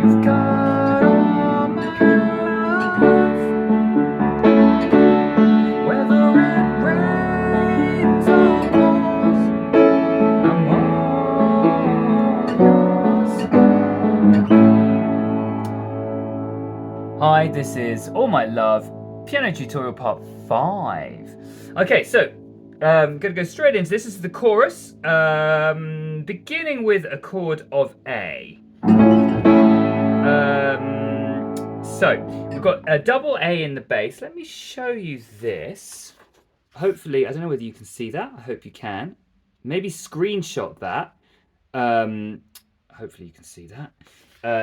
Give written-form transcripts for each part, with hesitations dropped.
You've got all my love. Whether it rains or pours, I'm all yours. Hi, this is All My Love, piano tutorial part 5. Okay, so I'm going to go straight into this. This is the chorus, beginning with a chord of A. So we've got a double A in the bass. Let me show you this. Hopefully, I don't know whether you can see that. I hope you can. Maybe screenshot that. Hopefully you can see that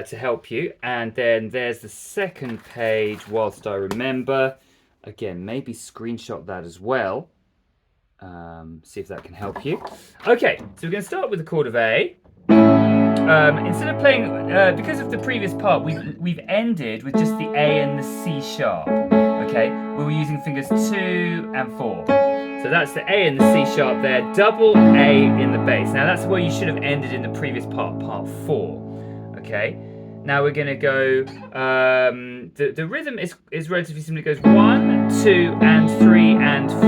to help you. And then there's the second page, Whilst I Remember. Again, maybe screenshot that as well. See if that can help you. Okay, so we're going to start with the chord of A. Instead of playing, because of the previous part, we've ended with just the A and the C sharp. Okay, we were using fingers 2 and 4. So that's the A and the C sharp there, double A in the bass. Now that's where you should have ended in the previous part, part 4. Okay, now we're going to go, the rhythm is relatively simple. It goes 1, 2, and 3, and 4.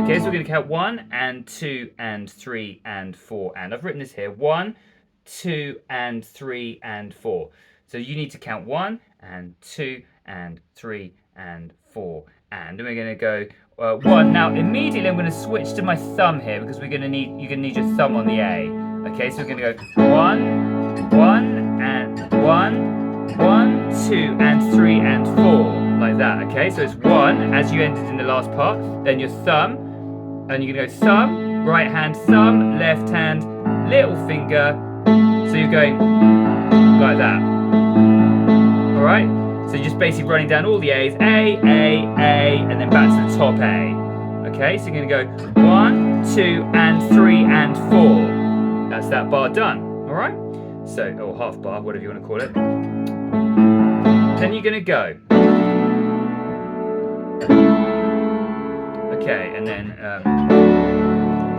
Okay, so we're going to count 1, and 2, and 3, and 4. And I've written this here, 1, 2, and 3, and 4. So you need to count 1, and 2, and 3, and 4. And then we're going to go 1. Now immediately I'm going to switch to my thumb here because you're going to need your thumb on the A. Okay, so we're going to go 1, 1, and 1, 1, 2, and 3, and 4. Like that, okay? So it's 1 as you ended in the last part, then your thumb, and you're going to go thumb, right hand, thumb, left hand, little finger. So you're going like that. Alright? So you're just basically running down all the A's. A, and then back to the top A. Okay? So you're going to go 1, 2, and 3, and 4. That's that bar done. Alright? So, or half bar, whatever you want to call it. Then you're going to go. Okay, and then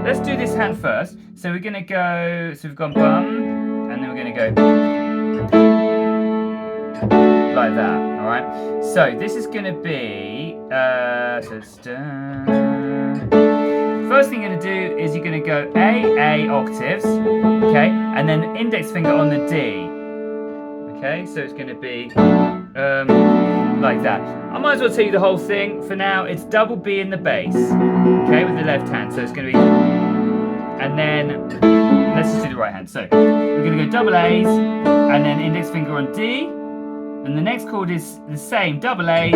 let's do this hand first. So we're going to go, so we've gone bum. And then we're going to go like that, all right? So this is going to be, so it's first thing you're going to do is you're going to go A octaves, okay? And then index finger on the D, okay? So it's going to be like that. I might as well tell you the whole thing. For now, it's double B in the bass, okay, with the left hand. So it's going to be, and then let's just do the right hand. So we're going to go double A's and then index finger on D. And the next chord is the same, double A's,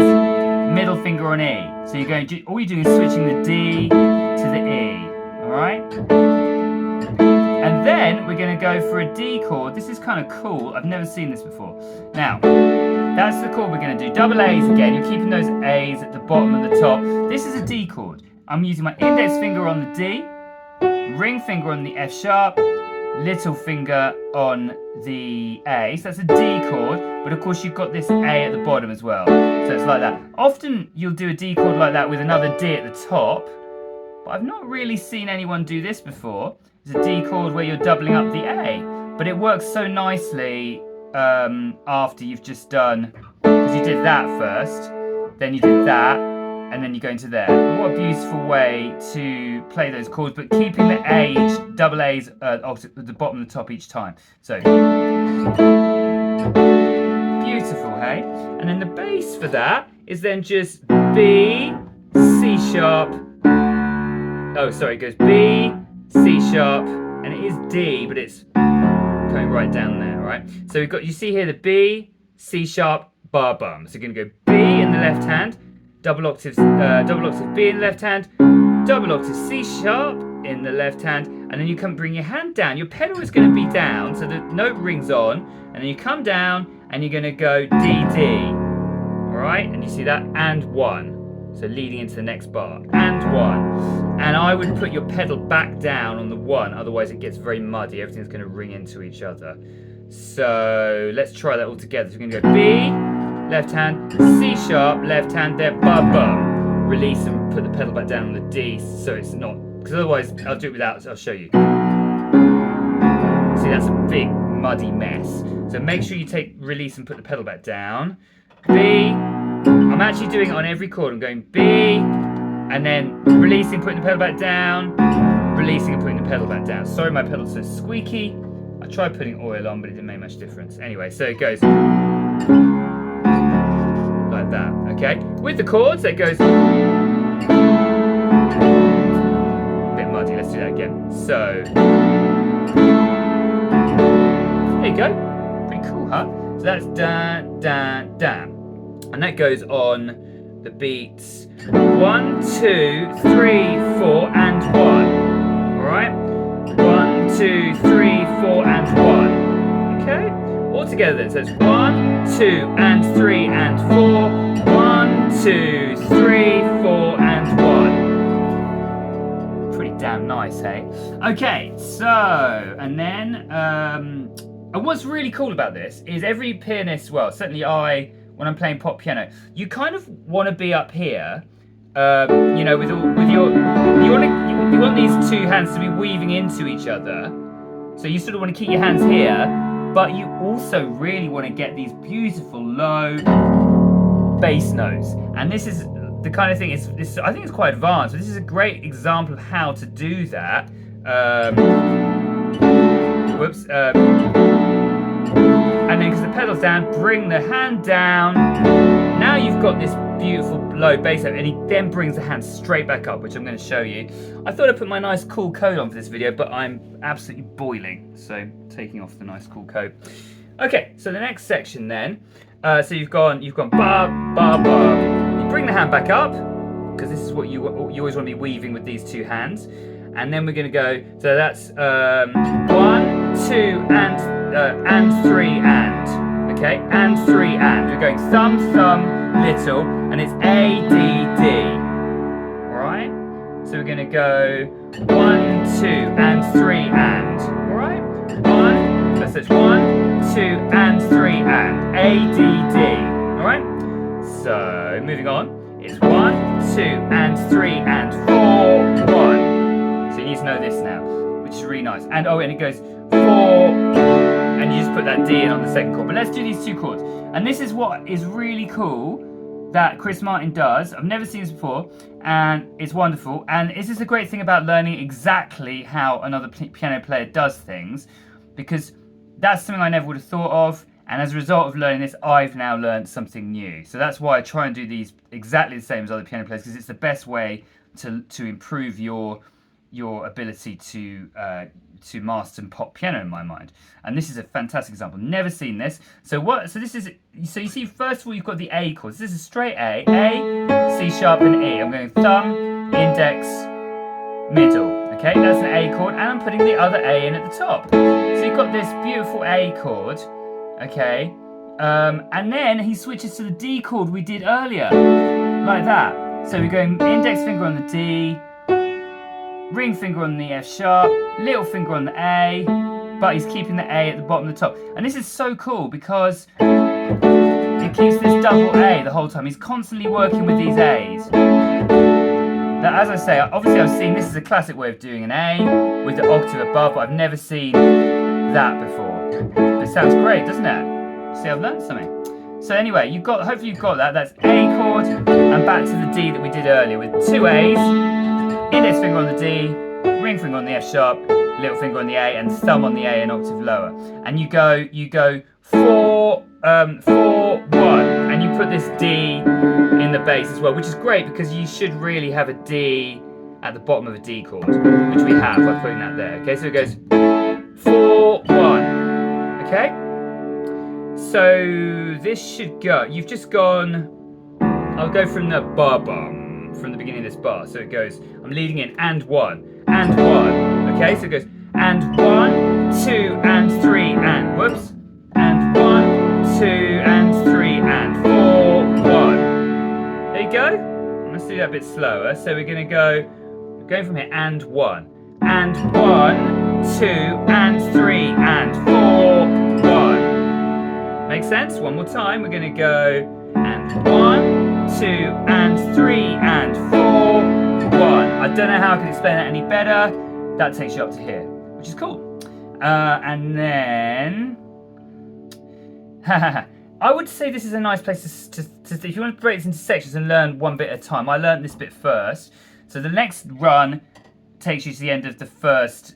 middle finger on E. So you're going, all you're doing is switching the D to the E. All right? And then we're going to go for a D chord. This is kind of cool. I've never seen this before. Now, that's the chord we're going to do. Double A's again. You're keeping those A's at the bottom and the top. This is a D chord. I'm using my index finger on the D, ring finger on the F sharp, little finger on the A. So that's a D chord, but of course you've got this A at the bottom as well. So it's like that. Often you'll do a D chord like that with another D at the top, but I've not really seen anyone do this before. It's a D chord where you're doubling up the A, but it works so nicely after you've just done, because you did that first, then you did that, and then you go into there. What a beautiful way to play those chords, but keeping the A, double A's at the bottom and the top each time. So, beautiful, hey? And then the bass for that is then just B, C sharp. Oh, sorry, it goes B, C sharp, and it is D, but it's going right down there, right? So we've got, you see here the B, C sharp, bar bum. So you're going to go B in the left hand, double octave B in the left hand, double octave C sharp in the left hand, and then you come bring your hand down. Your pedal is going to be down, so the note rings on, and then you come down and you're going to go D D. All right, and you see that, and 1. So leading into the next bar, and 1. And I would put your pedal back down on the 1, otherwise it gets very muddy. Everything's going to ring into each other. So let's try that all together. So we're going to go B, left hand, C sharp, left hand there, bum bum. Release and put the pedal back down on the D, so it's not, because otherwise I'll do it without, I'll show you. See, that's a big muddy mess. So So make sure you take release and put the pedal back down. B. I'm actually doing it on every chord. I'm going B, and then releasing, putting the pedal back down, releasing and putting the pedal back down. Sorry my pedal's so squeaky. I tried putting oil on, but it didn't make much difference. Anyway, so it goes like that, okay? With the chords, it goes a bit muddy. Let's do that again. So, there you go. Pretty cool, huh? So that's da, da, da. And that goes on the beats 1, 2, 3, 4, and 1. Alright? 1, 2, 3, 4, and 1. Okay? All together then. So it's 1, 2, and 3, and 4. 1, 2, 3, 4, and 1. Pretty damn nice, hey? Okay, so, and then, and what's really cool about this is every pianist, well, certainly when I'm playing pop piano, you kind of want to be up here, you know, you want these two hands to be weaving into each other. So you sort of want to keep your hands here, but you also really want to get these beautiful low bass notes. And this is the kind of thing, I think it's quite advanced, but this is a great example of how to do that. And then because the pedal's down, bring the hand down. Now you've got this beautiful low bass note, and he then brings the hand straight back up, which I'm going to show you. I thought I'd put my nice cool coat on for this video, but I'm absolutely boiling, so taking off the nice cool coat. Okay, so the next section then, so you've gone ba ba ba. You bring the hand back up, because this is what you always want to be weaving with these two hands, and then we're going to go. So that's 1, 2, and 3 and. Okay, and 3 and. We're going thumb, thumb, little, and it's A, D, D. Alright? So we're going to go 1, 2, and 3 and. Alright? 1, so it's 1, 2, and 3 and. A, D, D. Alright? So, moving on. It's 1, 2, and 3 and 4, 1. So you need to know this now, which is really nice. And and it goes 4. And you just put that D in on the second chord. But let's do these two chords. And this is what is really cool that Chris Martin does. I've never seen this before, and it's wonderful. And this is a great thing about learning exactly how another piano player does things, because that's something I never would have thought of. And as a result of learning this, I've now learned something new. So that's why I try and do these exactly the same as other piano players, because it's the best way to improve your ability to master pop piano in my mind. And this is a fantastic example. Never seen this. So this is, so you see, first of all, you've got the A chords. This is straight A, C sharp and E. I'm going thumb, index, middle. Okay, that's an A chord, and I'm putting the other A in at the top. So you've got this beautiful A chord, okay, and then he switches to the D chord we did earlier, like that. So we're going index finger on the D, ring finger on the F sharp, little finger on the A, but he's keeping the A at the bottom of the top. And this is so cool because it keeps this double A the whole time. He's constantly working with these A's. Now, as I say, obviously I've seen this is a classic way of doing an A with the octave above, but I've never seen that before. It sounds great, doesn't it? See, I've learned something. So anyway, hopefully you've got that. That's A chord, and back to the D that we did earlier with two A's. Index finger on the D, ring finger on the F sharp, little finger on the A, and thumb on the A an octave lower. And you go 4, 4, 1, and you put this D in the bass as well, which is great because you should really have a D at the bottom of a D chord, which we have by putting that there. Okay, so it goes 4, 1. Okay, so this should go. You've just gone. I'll go from the bar bum. From the beginning of this bar, so it goes, I'm leading in and 1, and 1, okay, so it goes and 1, 2, and 3, and whoops, and 1, 2, and 3, and 4, 1. There you go. Let's do that a bit slower. So we're going to we're going from here, and 1, and 1, 2, and 3, and 4, 1. Make sense? One more time. We're going to go and 1, 2, and 3, and 4, 1. I don't know how I can explain that any better. That takes you up to here, which is cool. And then I would say this is a nice place to if you want to break this into sections and learn one bit at a time. I learned this bit first. So the next run takes you to the end of the first,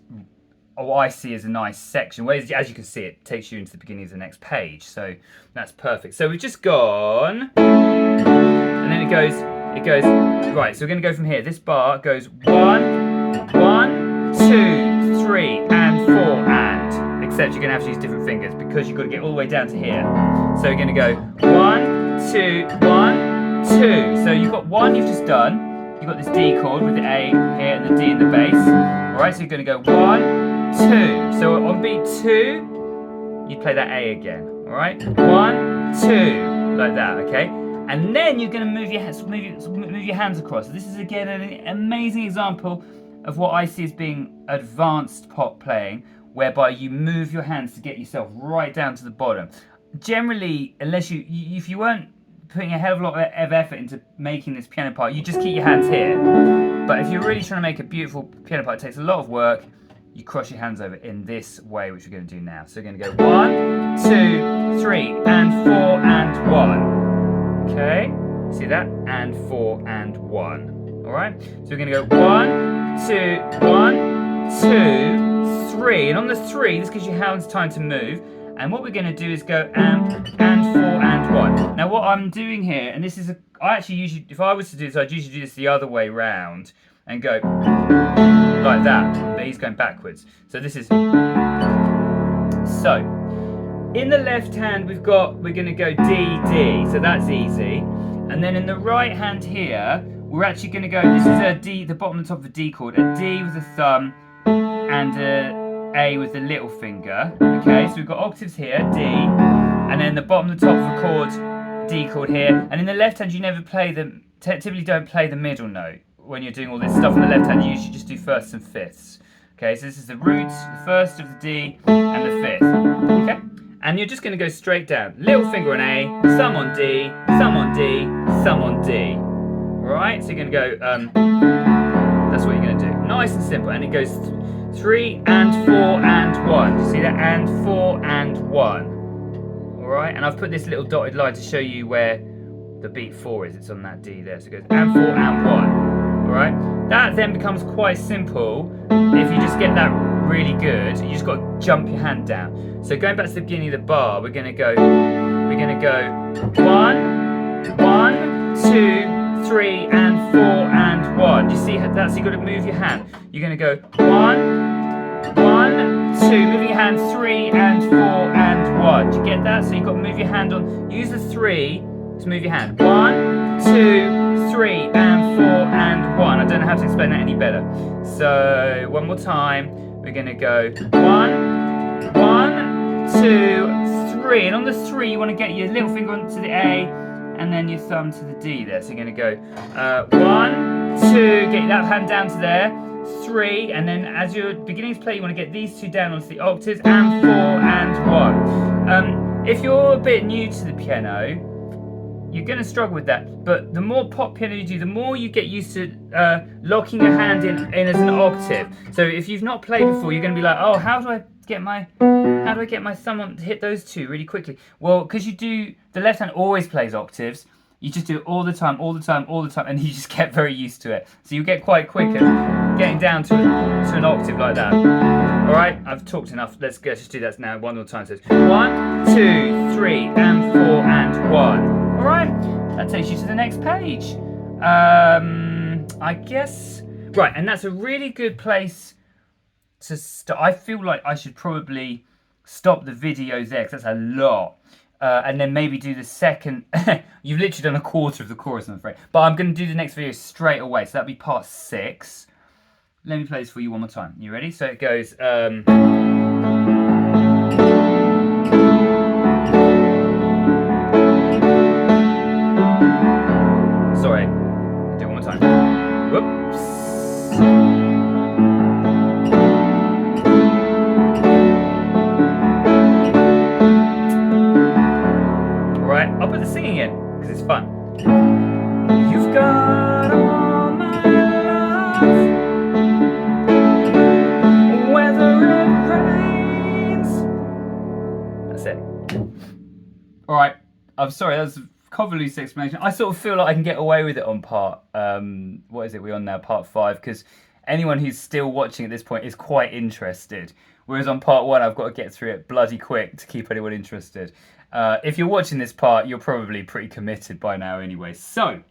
what I see as a nice section. Whereas, as you can see, it takes you into the beginning of the next page. So that's perfect. So we've just gone, and then it goes, right, so we're going to go from here. This bar goes 1, 1, 2, 3, and 4, and. Except you're going to have to use different fingers because you've got to get all the way down to here. So you're going to go 1, 2, 1, 2. So you've got 1 you've just done. You've got this D chord with the A here and the D in the bass. Alright, so you're going to go 1, 2. So on beat 2, you play that A again. Alright? 1, 2. Like that, okay? And then you're going to move your hands across. So this is again an amazing example of what I see as being advanced pop playing, whereby you move your hands to get yourself right down to the bottom. Generally, unless if you weren't putting a hell of a lot of effort into making this piano part, you just keep your hands here. But if you're really trying to make a beautiful piano part, it takes a lot of work. You cross your hands over in this way, which we're going to do now. So we're going to go 1, 2, 3, and 4, and 1. Okay, see that? And 4, and 1. All right. So we're going to go 1, 2, 1, 2. 3, and on the 3, this gives your hands time to move. And what we're going to do is go and 4 and 1. Now what I'm doing here, and this is I actually usually, if I was to do this, I'd usually do this the other way round and go like that. But he's going backwards. So this is. So in the left hand we're going to go D D. So that's easy. And then in the right hand here, we're actually going to go. This is a D, the bottom and top of a D chord, a D with a thumb and A with the little finger. Okay, so we've got octaves here, D, and then the bottom and the top of a chord, D chord here. And in the left hand, you never play the, typically don't play the middle note when you're doing all this stuff in the left hand. You usually just do firsts and fifths. Okay, so this is the root, the first of the D, and the fifth. Okay, and you're just going to go straight down. Little finger on A, thumb on D, thumb on D, thumb on D. All right, so you're going to go. That's what you're going to do. Nice and simple, and it goes 3 and 4 and 1. Do you see that? And 4 and 1. Alright, and I've put this little dotted line to show you where the beat 4 is. It's on that D there. So it goes and 4 and 1. Alright? That then becomes quite simple if you just get that really good. You just got to jump your hand down. So going back to the beginning of the bar, we're gonna go 1, 1, 2, 3 and 4 and 1. Do you see that? So you've got to move your hand. You're going to go 1, 1, 2, moving your hand 3 and 4 and 1. Do you get that? So you've got to move your hand on. Use the 3 to move your hand. 1, 2, 3 and 4 and 1. I don't know how to explain that any better. So one more time. We're going to go 1, 1, 2, 3. And on the 3, you want to get your little finger onto the A and then your thumb to the D there. So you're going to go 1, 2, get that hand down to there, 3, and then as you're beginning to play, you want to get these 2 down onto the octaves, and 4 and 1. If you're a bit new to the piano, you're going to struggle with that. But the more pop piano you do, the more you get used to locking your hand in as an octave. So if you've not played before, you're going to be like, oh, how do I get my thumb on to hit those 2 really quickly? Well, because the left hand always plays octaves. You just do it all the time, and you just get very used to it. So you get quite quick at getting down to an octave like that. All right, I've talked enough. Let's just do that now one more time. So it's 1, 2, 3, and 4 and 1. All right, that takes you to the next page. I guess right, and that's a really good place to start. I feel like I should probably stop the video there because that's a lot. And then maybe do the second. You've literally done a quarter of the chorus, I'm afraid. But I'm going to do the next video straight away. So that'll be part 6. Let me play this for you one more time. You ready? So it goes. Sorry. Do it one more time. Whoops. I'll put the singing in because it's fun. You've got all my love, whether it rains. That's it. All right. I'm sorry, that's a convoluted explanation. I sort of feel like I can get away with it on part. What is it? We're on now part 5 because anyone who's still watching at this point is quite interested. Whereas on part 1, I've got to get through it bloody quick to keep anyone interested. If you're watching this part, you're probably pretty committed by now anyway. So,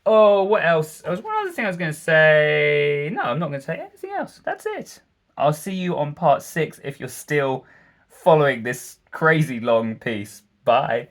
oh, what else? There was one other thing I was going to say. No, I'm not going to say anything else. That's it. I'll see you on part 6 if you're still following this crazy long piece. Bye.